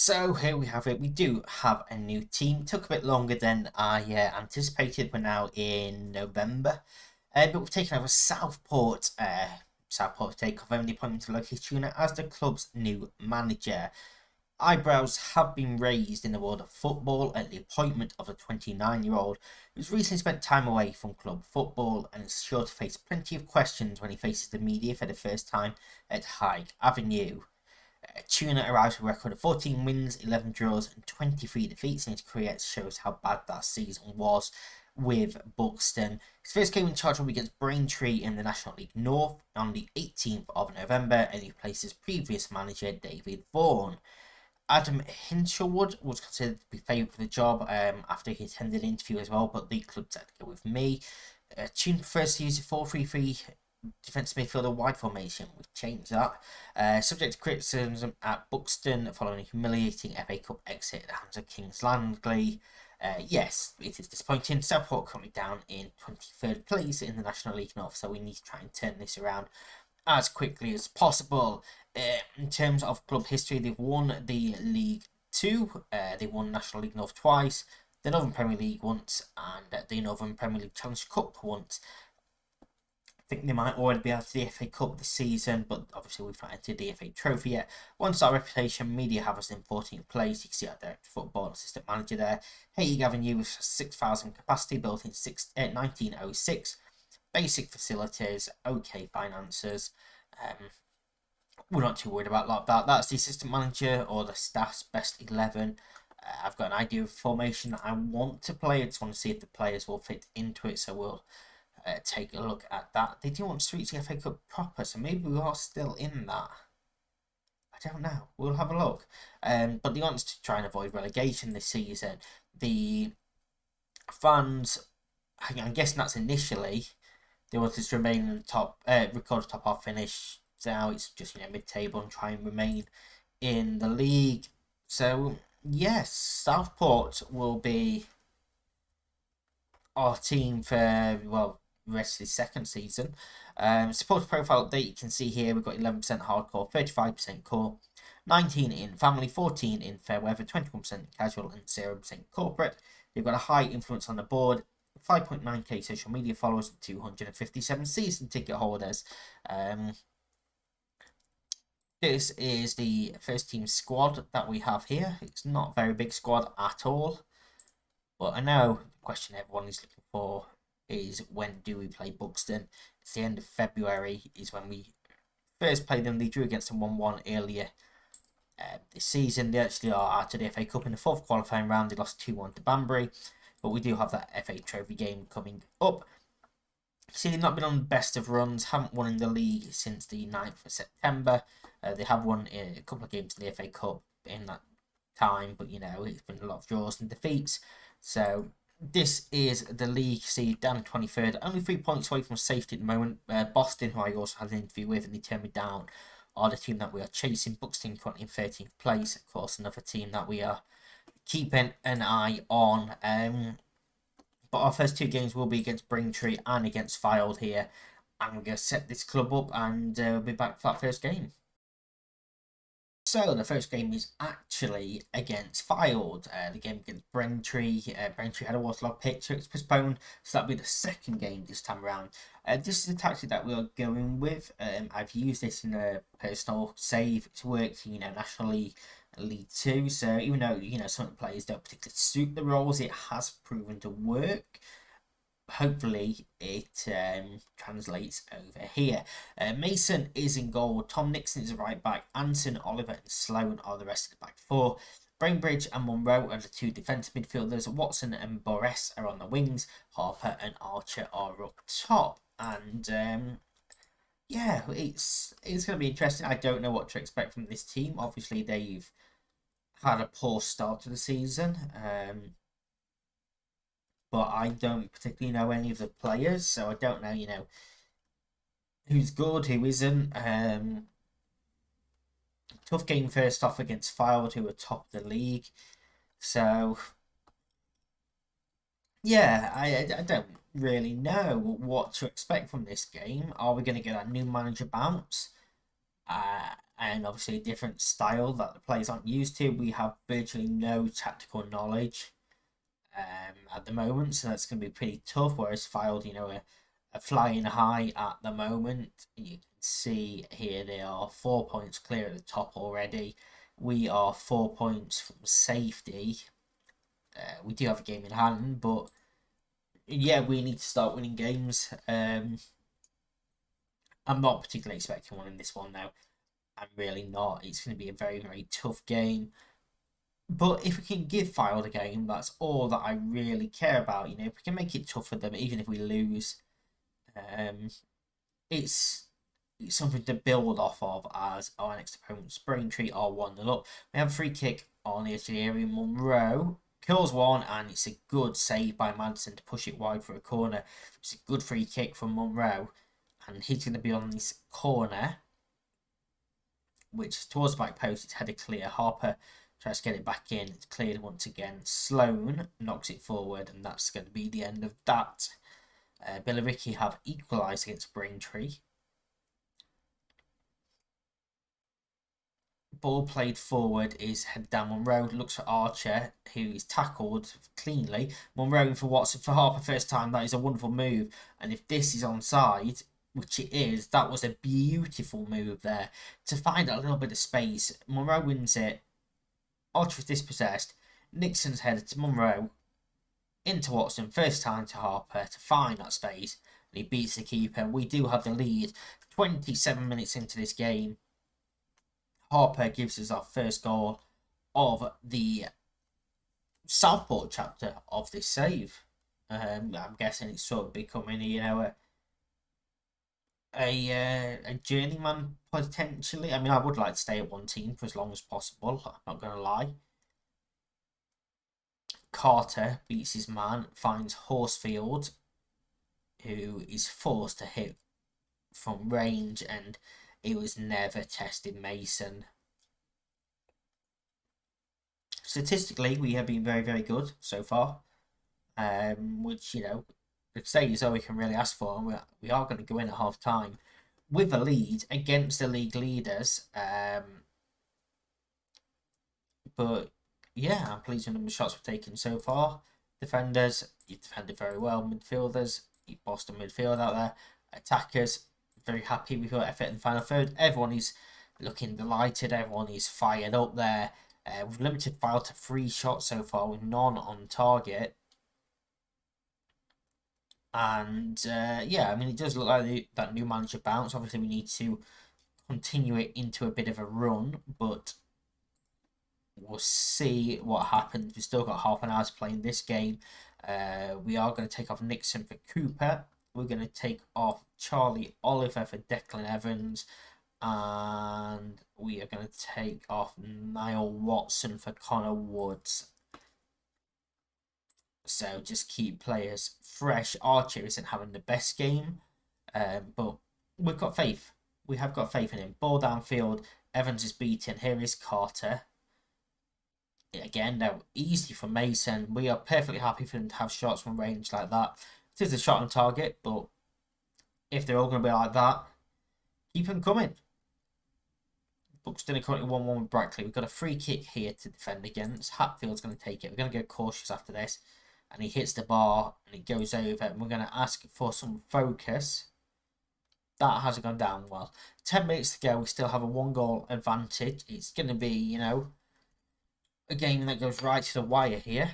So here we have it. We do have a new team. Took a bit longer than I anticipated. We're now in November, but we've taken over Southport. Southport take over the appointment of Loki Tuna as the club's new manager. Eyebrows have been raised in the world of football at the appointment of a 29-year-old who's recently spent time away from club football and is sure to face plenty of questions when he faces the media for the first time at Hyde Avenue. Tuna arrives with a record of 14 wins, 11 draws, and 23 defeats in his career. It shows how bad that season was with Buxton. His first game in charge will be against Braintree in the National League North on the 18th of November, and he replaces previous manager David Vaughan. Adam Hinshelwood was considered to be favoured for the job after he attended an interview as well, but the club decided to go with me. Tuna prefers to use a 4-3-3 defensive midfielder wide formation. We've changed that. Subject to criticism at Buxton following a humiliating FA Cup exit at the hands of Kings Langley. Yes, it is disappointing. Southport currently down in 23rd place in the National League North, so we need to try and turn this around as quickly as possible. In terms of club history, they've won the League 2, they won National League North twice, the Northern Premier League once, and the Northern Premier League Challenge Cup once. I think they might already be out of the FA Cup this season, but obviously we've not entered the FA Trophy yet. One-star reputation, media have us in 14th place. You can see our director of football assistant manager there. Hayes Avenue with 6,000 capacity, built in 1906. Basic facilities, okay finances. We're not too worried about that. That's the assistant manager or the staff's best 11. I've got an idea of formation that I want to play. I just want to see if the players will fit into it, so we'll take a look at that. They do want to reach the FA Cup proper, so maybe we are still in that. I don't know. We'll have a look. But they want us to try and avoid relegation this season. The fans, I'm guessing that's initially, they want us to remain in the top, record a top half finish. Now it's just mid-table and try and remain in the league. So yes, Southport will be our team for rest of the second season. Supporter profile update, you can see here we've got 11% hardcore, 35% core, 19 in family, 14 in fair weather, 21% casual, and 0% corporate. They've got a high influence on the board, 5.9k social media followers, and 257 season ticket holders. This is the first team squad that we have here. It's not a very big squad at all, but I know the question everyone is looking for is, when do we play Buxton? It's the end of February is when we first played them. They drew against them 1-1 earlier this season. They actually are out of the FA Cup in the fourth qualifying round. They lost 2-1 to Banbury, but we do have that FA Trophy game coming up. See, they've not been on the best of runs, haven't won in the league since the 9th of September. They have won a couple of games in the FA Cup in that time, but it's been a lot of draws and defeats. So this is the league seed, down 23rd, only 3 points away from safety at the moment. Boston, who I also had an interview with and they turned me down, are the team that we are chasing. Buxton currently in 13th place, of course, another team that we are keeping an eye on. But our first two games will be against Braintree and against Fylde here, and we're going to set this club up and we'll be back for that first game. So the first game is actually against Fylde. The game against Braintree. Braintree had a waterlogged pitch, so it's postponed. So that'll be the second game this time around. This is a tactic that we are going with. I've used this in a personal save. It's worked, National League, League 2. So even though, some of the players don't particularly suit the roles, it has proven to work. Hopefully it translates over here. Mason is in goal, Tom Nixon is a right back, Anson, Oliver and Sloan are the rest of the back four. Brainbridge and Monroe are the two defensive midfielders, Watson and Borres are on the wings, Harper and Archer are up top. And yeah, it's going to be interesting. I don't know what to expect from this team. Obviously they've had a poor start to the season. But I don't particularly know any of the players, so I don't know, who's good, who isn't. Tough game first off against Fylde, who are top of the league. So, yeah, I don't really know what to expect from this game. Are we going to get a new manager bounce? and obviously a different style that the players aren't used to. We have virtually no tactical knowledge at the moment, so that's going to be pretty tough. Whereas Fylde, are flying high at the moment. You can see here they are 4 points clear at the top already. We are 4 points from safety. We do have a game in hand, but yeah, we need to start winning games. I'm not particularly expecting one in this one now. I'm really not. It's going to be a very, very tough game. But if we can give Fylde a game, that's all that I really care about. If we can make it tough for them, even if we lose, it's something to build off of as our next opponent. Braintree are 1-0 up. We have a free kick on the edge of the area. Monroe kills one, and it's a good save by Madison to push it wide for a corner. It's a good free kick from Monroe, and he's going to be on this corner, which is towards the back post. It's headed clear. Harper tries to get it back in. It's cleared once again. Sloan knocks it forward, and that's going to be the end of that. Billericay have equalised against Braintree. Ball played forward is head down. Monroe looks for Archer, who is tackled cleanly. Monroe for Watson for Harper first time. That is a wonderful move. And if this is onside, which it is, that was a beautiful move there to find a little bit of space. Monroe wins it. Archer is dispossessed. Nixon's headed to Monroe. Into Watson, first time to Harper to find that space. And he beats the keeper. We do have the lead. 27 minutes into this game. Harper gives us our first goal of the Southport chapter of this save. I'm guessing it's sort of becoming, a journeyman potentially. I mean, I would like to stay at one team for as long as possible. I'm not going to lie. Carter beats his man, finds Horsfield, who is forced to hit from range, and it was never tested Mason. Statistically, we have been very, very good so far. Which, the state is all we can really ask for. And we are going to go in at half time with a lead against the league leaders. But yeah, I'm pleased with the number of shots we've taken so far. Defenders, you defended very well. Midfielders, you bossed a midfield out there. Attackers, very happy with your effort in the final third. Everyone is looking delighted. Everyone is fired up there. We've limited Fylde to 3 shots so far with none on target. And yeah, I mean, it does look like that new manager bounce. Obviously, we need to continue it into a bit of a run, but we'll see what happens. We've still got half an hour to play in this game. We are going to take off Nixon for Cooper. We're going to take off Charlie Oliver for Declan Evans. And we are going to take off Niall Watson for Connor Woods. So just keep players fresh. Archer isn't having the best game, but we've got faith. We have got faith in him. Ball downfield. Evans is beaten. Here is Carter. Again, now easy for Mason. We are perfectly happy for him to have shots from range like that. It is a shot on target, but if they're all going to be like that, keep them coming. Buxton are currently 1-1 with Brackley. We've got a free kick here to defend against. Hatfield's going to take it. We're going to go cautious after this. And he hits the bar and it goes over. And we're going to ask for some focus. That hasn't gone down well. 10 minutes to go. We still have a 1-goal advantage. It's going to be, a game that goes right to the wire here.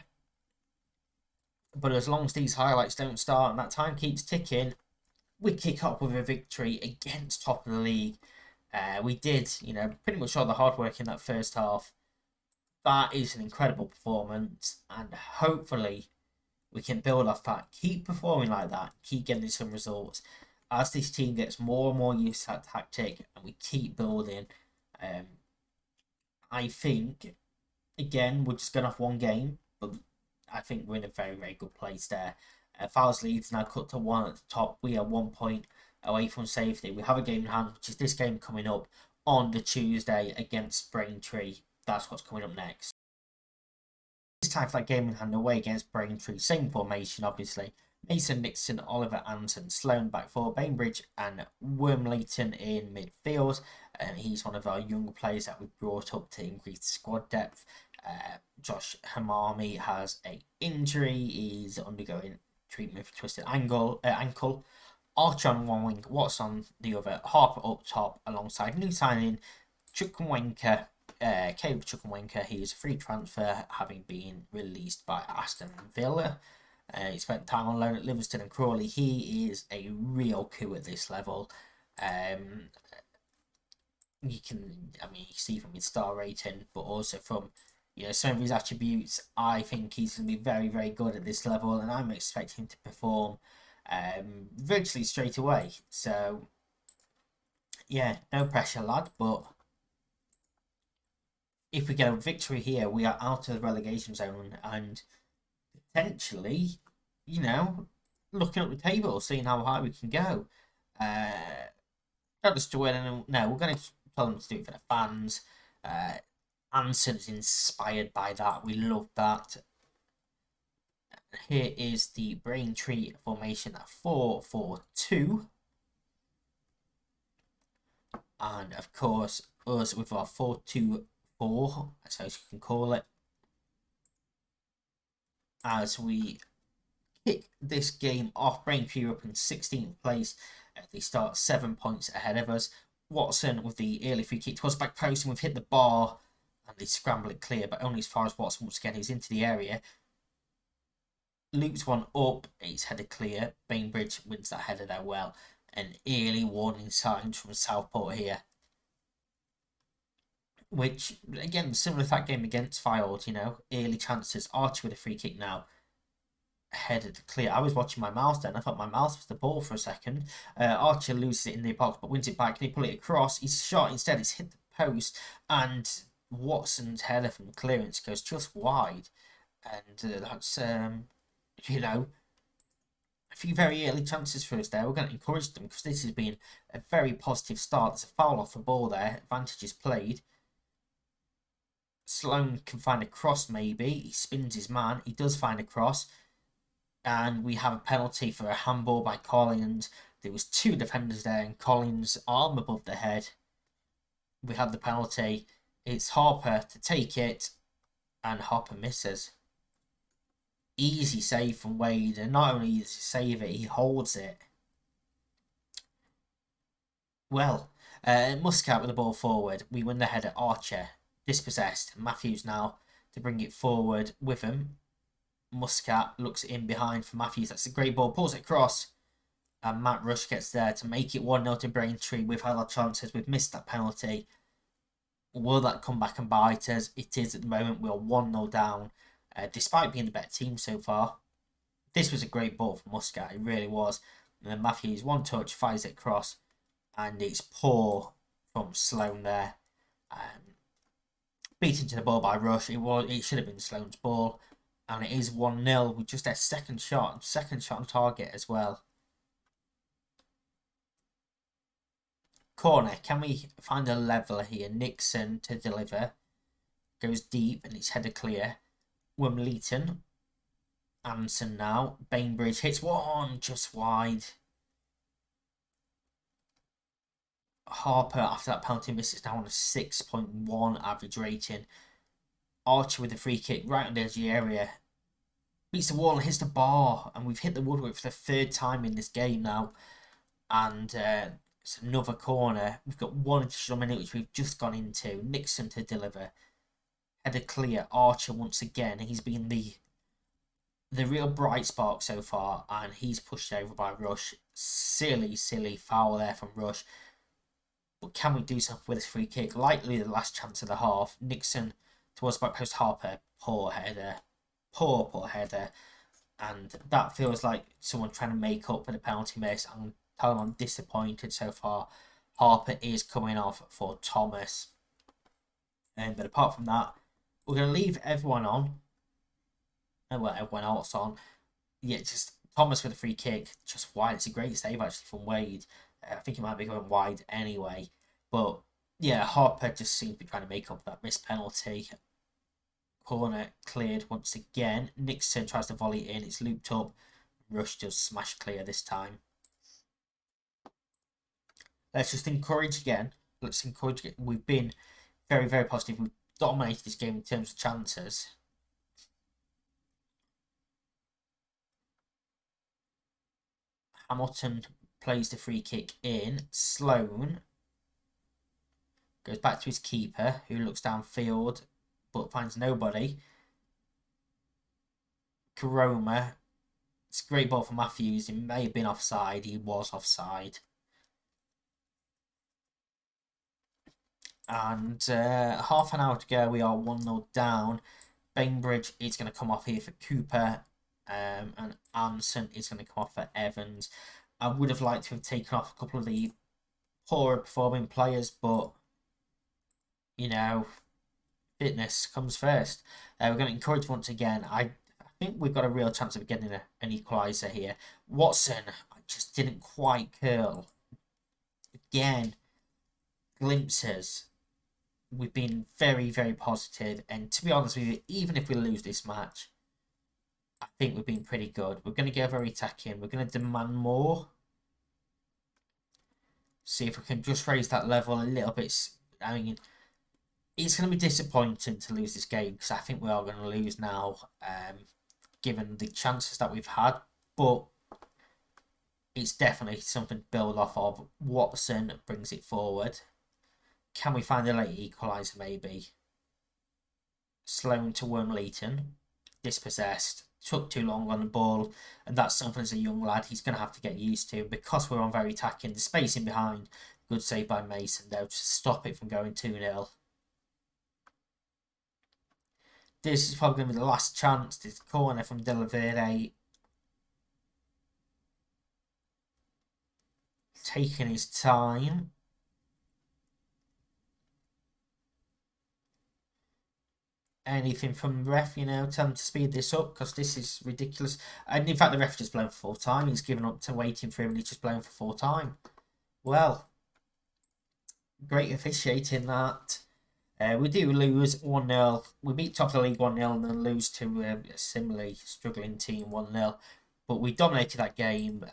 But as long as these highlights don't start and that time keeps ticking, we kick up with a victory against top of the league. We did, pretty much all the hard work in that first half. That is an incredible performance, and hopefully we can build off that. Keep performing like that. Keep getting some results. As this team gets more and more used to that tactic, and we keep building, I think, again, we're just going off one game, but I think we're in a very, very good place there. Fylde's lead's now cut to 1 at the top. We are 1 point away from safety. We have a game in hand, which is this game coming up on the Tuesday against Braintree. That's what's coming up next. It's time for that game in hand away against Braintree. Same formation, obviously. Mason, Nixon, Oliver, Anson, Sloan back four, Bainbridge and Wormleighton in midfield. He's one of our younger players that we brought up to increase squad depth. Josh Hamami has a injury. He's undergoing treatment for twisted ankle. Archer on one wing, Watts on the other, Harper up top alongside new signing Chukwuemeka. Caleb Chukwuemeka, he is a free transfer, having been released by Aston Villa. He spent time on loan at Livingston and Crawley. He is a real coup at this level. You see from his star rating, but also from some of his attributes. I think he's going to be very, very good at this level, and I'm expecting him to perform virtually straight away. So yeah, no pressure, lad, but if we get a victory here, we are out of the relegation zone and potentially, looking up the table, seeing how high we can go. Not just to win, no, we're going to tell them to do it for the fans. Anson's inspired by that. We love that. Here is the Braintree formation at 4-4-2. And of course, us with our 4-2-4, I suppose you can call it. As we kick this game off, Braintree up in 16th place. They start 7 points ahead of us. Watson with the early free kick towards back post, and we've hit the bar and they scramble it clear, but only as far as Watson once again. He's into the area. Loops one up, it's headed clear. Bainbridge wins that header there well. An early warning sign from Southport here. Which, again, similar to that game against Fylde, early chances. Archer with a free kick now. Headed clear. I was watching my mouse then. I thought my mouse was the ball for a second. Archer loses it in the box, but wins it back. Can he pull it across? He's shot instead. It's hit the post. And Watson's header from clearance goes just wide. And that's, a few very early chances for us there. We're going to encourage them because this has been a very positive start. There's a foul off the ball there. Advantage is played. Sloan can find a cross maybe. He spins his man. He does find a cross. And we have a penalty for a handball by Collins. There was two defenders there and Collins' arm above the head. We have the penalty. It's Harper to take it. And Harper misses. Easy save from Wade. And not only does he save it, he holds it. Well, Muscat with the ball forward. We win the header. Archer dispossessed. Matthews now to bring it forward with him. Muscat looks in behind for Matthews. That's a great ball. Pulls it across. And Matt Rush gets there to make it 1-0 to Braintree. We've had our chances. We've missed that penalty. Will that come back and bite us? It is at the moment. We're 1-0 down. Despite being the better team so far. This was a great ball for Muscat. It really was. And then Matthews, one touch, fires it across. And it's poor from Sloan there. Beaten to the ball by Rush. It should have been Sloan's ball. And it is 1-0 with just their second shot on target as well. Corner, can we find a leveler here? Nixon to deliver. Goes deep and it's headed clear. Wormleighton. Anson now. Bainbridge hits one just wide. Harper, after that penalty miss, is now on a 6.1 average rating. Archer with the free kick right on the edge of the area. Beats the wall and hits the bar. And we've hit the woodwork for the third time in this game now. And it's another corner. We've got one additional minute which we've just gone into. Nixon to deliver. Header clear. Archer once again. He's been the real bright spark so far. And he's pushed over by Rush. Silly foul there from Rush. But can we do something with this free kick? Likely the last chance of the half. Nixon towards back post. Harper. Poor header. Poor header. And that feels like someone trying to make up for the penalty miss. I'm disappointed so far. Harper is coming off for Thomas. But apart from that, we're going to leave everyone on. Well, everyone else on. Yeah, just Thomas with a free kick. Just wide. It's a great save actually from Wade. I think it might be going wide anyway. But yeah, Harper just seems to be trying to make up that missed penalty. Corner cleared once again. Nixon tries to volley in. It's looped up. Rush does smash clear this time. Let's just encourage again. Let's encourage again. We've been very, very positive. We've dominated this game in terms of chances. Hamilton plays the free kick in. Sloan goes back to his keeper, who looks downfield but finds nobody. Karoma. It's a great ball for Matthews. He may have been offside. He was offside. And half an hour to go. We are 1-0 down. Bainbridge is going to come off here for Cooper. And Anson is going to come off for Evans. I would have liked to have taken off a couple of the poorer performing players, but, you know, fitness comes first. We're going to encourage once again. I think we've got a real chance of getting an equaliser here. Watson just didn't quite curl. Again, glimpses. We've been very, very positive. And to be honest with you, even if we lose this match, I think we've been pretty good. We're going to get very attacking. We're going to demand more. See if we can just raise that level a little bit. I mean, it's going to be disappointing to lose this game because I think we are going to lose now, given the chances that we've had. But it's definitely something to build off of. Watson brings it forward. Can we find a late equaliser maybe? Sloan to Wormleighton. Dispossessed. Took too long on the ball, and that's something as a young lad he's going to have to get used to because we're on very attacking. The spacing behind, good save by Mason though to stop it from going 2-0. This is probably going to be the last chance. This corner from De La Verde. Taking his time. Anything from the ref, you know, tell him to speed this up because this is ridiculous. And in fact, the ref just blown for full time. He's given up to waiting for him and he's just blown for full time. Well, great officiating that. We do lose 1-0. We beat top of the league 1-0 and then lose to a similarly struggling team 1-0. But we dominated that game.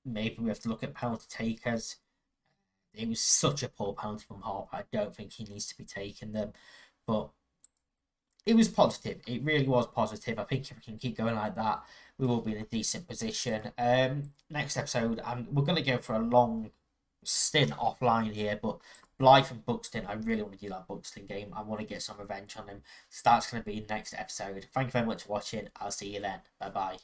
Maybe we have to look at penalty takers. It was such a poor penalty from Harper. I don't think he needs to be taking them. But it was positive. It really was positive. I think if we can keep going like that, we will be in a decent position. Next episode, we're going to go for a long stint offline here, but Blythe and Buxton, I really want to do that Buxton game. I want to get some revenge on them. So that's going to be next episode. Thank you very much for watching. I'll see you then. Bye-bye.